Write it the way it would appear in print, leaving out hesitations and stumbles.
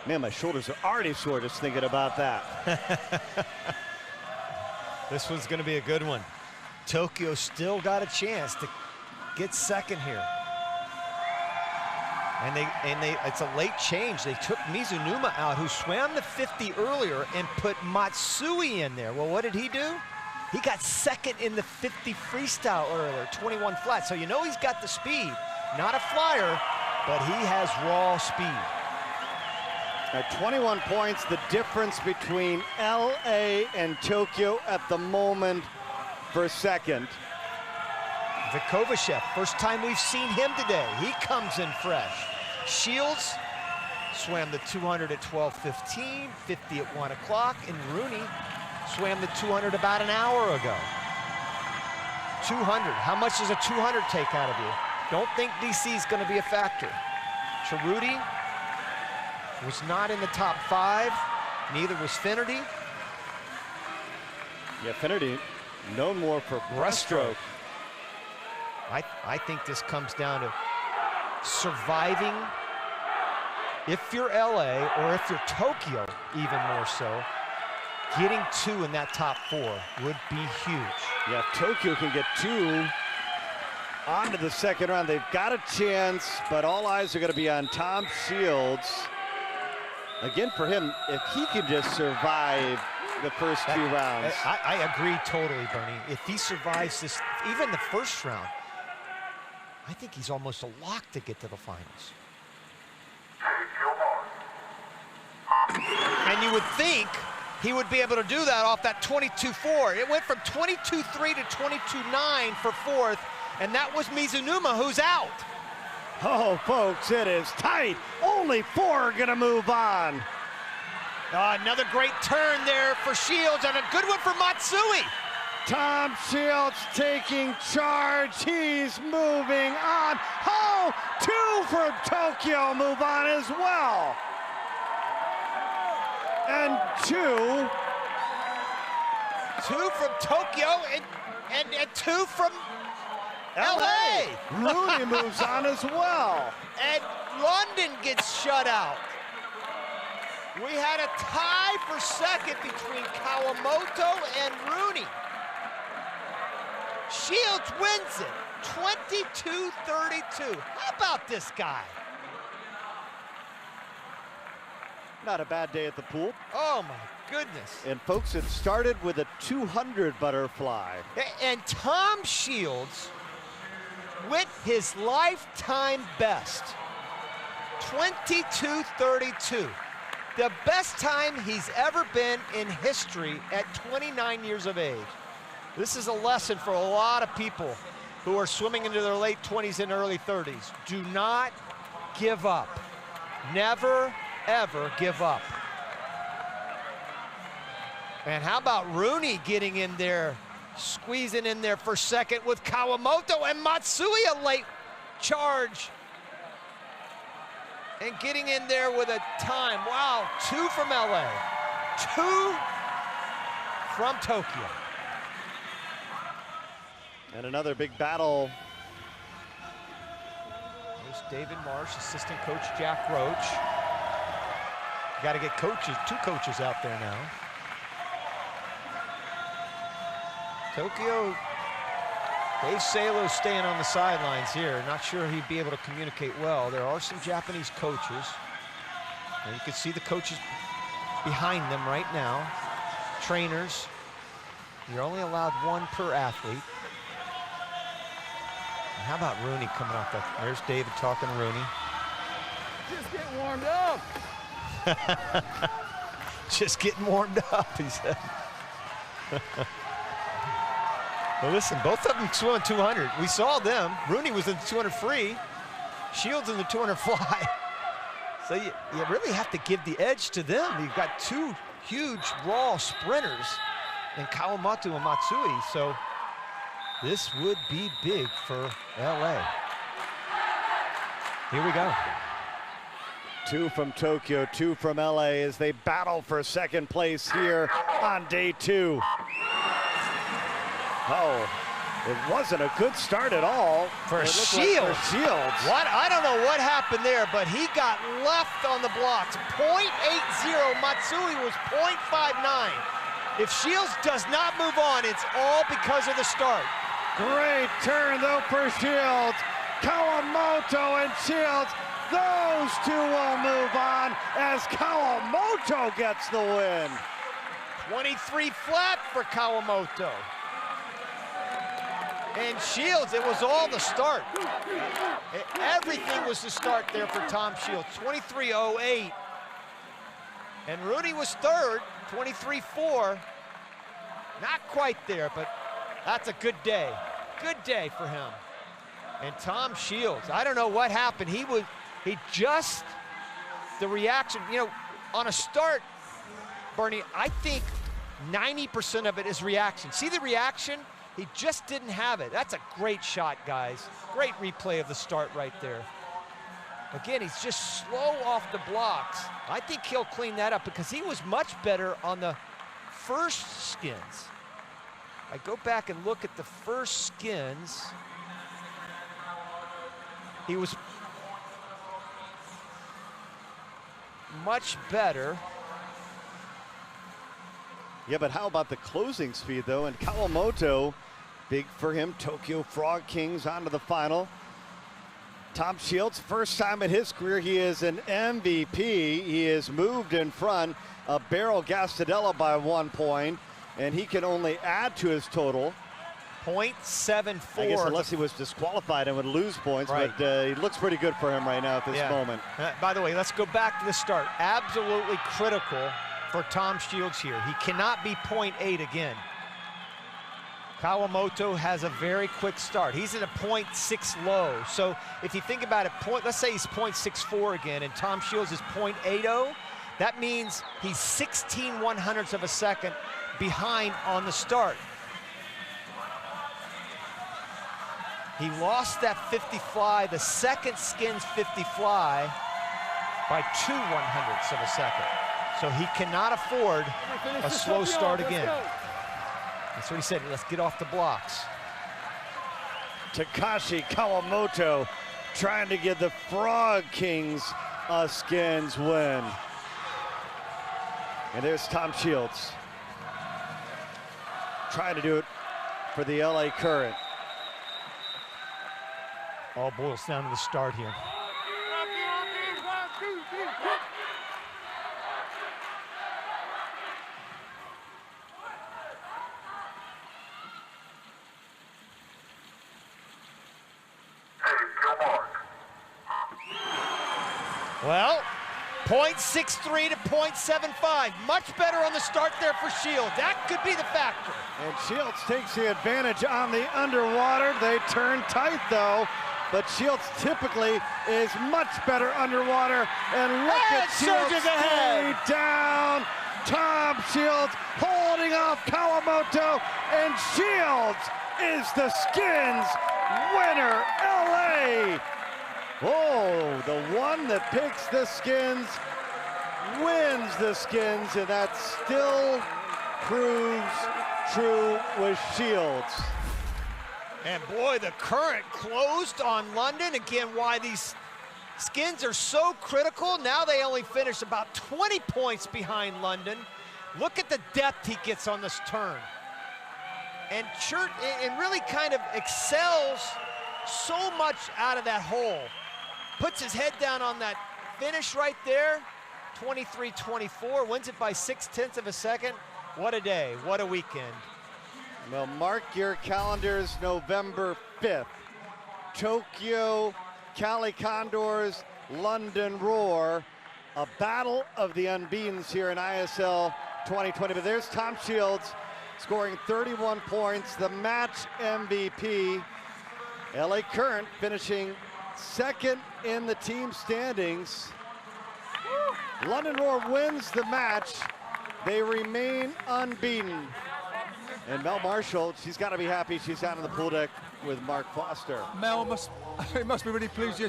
Man, my shoulders are already sore just thinking about that. This one's going to be a good one. Tokyo still got a chance to get second here. And it's a late change. They took Mizunuma out, who swam the 50 earlier, and put Matsui in there. Well, what did he do? He got second in the 50 freestyle earlier, 21 flat. So you know he's got the speed. Not a flyer, but he has raw speed. At 21 points, the difference between LA and Tokyo at the moment for second. Vekovischev, first time we've seen him today. He comes in fresh. Shields swam the 200 at 12:15, 50 at 1 o'clock, and Rooney swam the 200 about an hour ago. 200, how much does a 200 take out of you? Don't think DC is going to be a factor. Cheruti was not in the top 5, neither was Finnerty. Yeah, Finnerty known more for breaststroke. I think this comes down to surviving. If you're LA, or if you're Tokyo, even more so, getting 2 in that top 4 would be huge. Yeah, if Tokyo can get 2 onto the second round, they've got a chance, but all eyes are going to be on Tom Shields. Again, for him, if he can just survive the first 2 rounds. I agree totally, Bernie. If he survives this, even the first round, I think he's almost a lock to get to the finals. And you would think he would be able to do that off that 22.4. It went from 22.3 to 22.9 for 4th, and that was Mizunuma, who's out. Oh, folks, it is tight. Only 4 are going to move on. Another great turn there for Shields, and a good one for Matsui. Tom Shields taking charge. He's moving on. Oh, 2 for Tokyo move on as well. And 2. 2 from Tokyo and 2 from LA. Rooney moves on as well. And London gets shut out. We had a tie for second between Kawamoto and Rooney. Shields wins it, 22-32. How about this guy? Not a bad day at the pool. Oh my goodness. And folks, it started with a 200 butterfly. And Tom Shields went his lifetime best, 22-32. The best time he's ever been in history at 29 years of age. This is a lesson for a lot of people who are swimming into their late 20s and early 30s. Do not give up. Never, ever give up. And how about Rooney getting in there, squeezing in there for second with Kawamoto, and Matsui a late charge. And getting in there with a time. Wow, 2 from LA, 2 from Tokyo. And another big battle. There's David Marsh, assistant coach Jack Roach. Got to get coaches, 2 coaches out there now. Tokyo, Dave Salo's staying on the sidelines here. Not sure he'd be able to communicate well. There are some Japanese coaches. And you can see the coaches behind them right now. Trainers. You're only allowed 1 per athlete. And how about Rooney coming off that? There's David talking to Rooney. Just getting warmed up. Just getting warmed up, he said. Well, listen, both of them swimming 200. We saw them. Rooney was in the 200 free. Shields in the 200 fly. So you really have to give the edge to them. You've got 2 huge raw sprinters in Kawamoto and Matsui. So this would be big for LA. Here we go. 2 from Tokyo, 2 from LA as they battle for second place here on day 2. Oh, It wasn't a good start at all. For It looked Shields. like for Shields. What? I don't know what happened there, but he got left on the blocks. 0.80. Matsui was 0.59. If Shields does not move on, it's all because of the start. Great turn though for Shields. Kawamoto and Shields, those two will move on as Kawamoto gets the win. 23 flat for Kawamoto. And Shields, it was all the start. Everything was the start there for Tom Shields, 23.08. And Rooney was third, 23.4. Not quite there, but that's a good day. Good day for him. And Tom Shields, I don't know what happened. The reaction, you know, on a start, Bernie, I think 90% of it is reaction. See the reaction? He just didn't have it. That's a great shot, guys. Great replay of the start right there. Again, he's just slow off the blocks. I think he'll clean that up because he was much better on the first skins. I go back and look at the first skins. He was much better. Yeah, but how about the closing speed though? And Kawamoto, big for him. Tokyo Frog Kings onto the final. Tom Shields, first time in his career, he is an MVP. He is moved in front of Beryl Gastadella by 1 point, and he can only add to his total. 0.74. I guess unless he was disqualified and would lose points, right. but it looks pretty good for him right now at this moment. By the way, let's go back to the start. Absolutely critical for Tom Shields here. He cannot be 0.8 again. Kawamoto has a very quick start. He's at a 0.6 low. So if you think about it, let's say he's 0.64 again and Tom Shields is 0.80, that means he's 16/100ths of a second behind on the start. He lost that 50 fly, the second skins 50 fly, by 2/100ths of a second. So he cannot afford a slow start again. That's what he said, let's get off the blocks. Takeshi Kawamoto trying to give the Frog Kings a skins win. And there's Tom Shields trying to do it for the LA Current. All boils down to the start here. Well, 0.63 to 0.75. Much better on the start there for Shields. That could be the factor. And Shields takes the advantage on the underwater. They turn tight though, but Shields typically is much better underwater. And look at Shields surges ahead. Down. Tom Shields holding off Kawamoto, and Shields is the skins winner, LA. Oh, the one that picks the skins wins the skins, and that still proves true with Shields. And boy, the Current closed on London. Again, why these skins are so critical. Now they only finish about 20 points behind London. Look at the depth he gets on this turn. And really kind of excels so much out of that hole. Puts his head down on that finish right there. 23-24, wins it by 0.6 of a second. What a day, what a weekend. Well, mark your calendars, November 5th. Tokyo, Cali Condors, London Roar. A battle of the unbeatens here in ISL 2020. But there's Tom Shields scoring 31 points, the match MVP. LA Current finishing second in the team standings. London Roar wins the match. They remain unbeaten. And Mel Marshall, she's got to be happy she's out on the pool deck with Mark Foster. Mel must be really pleased.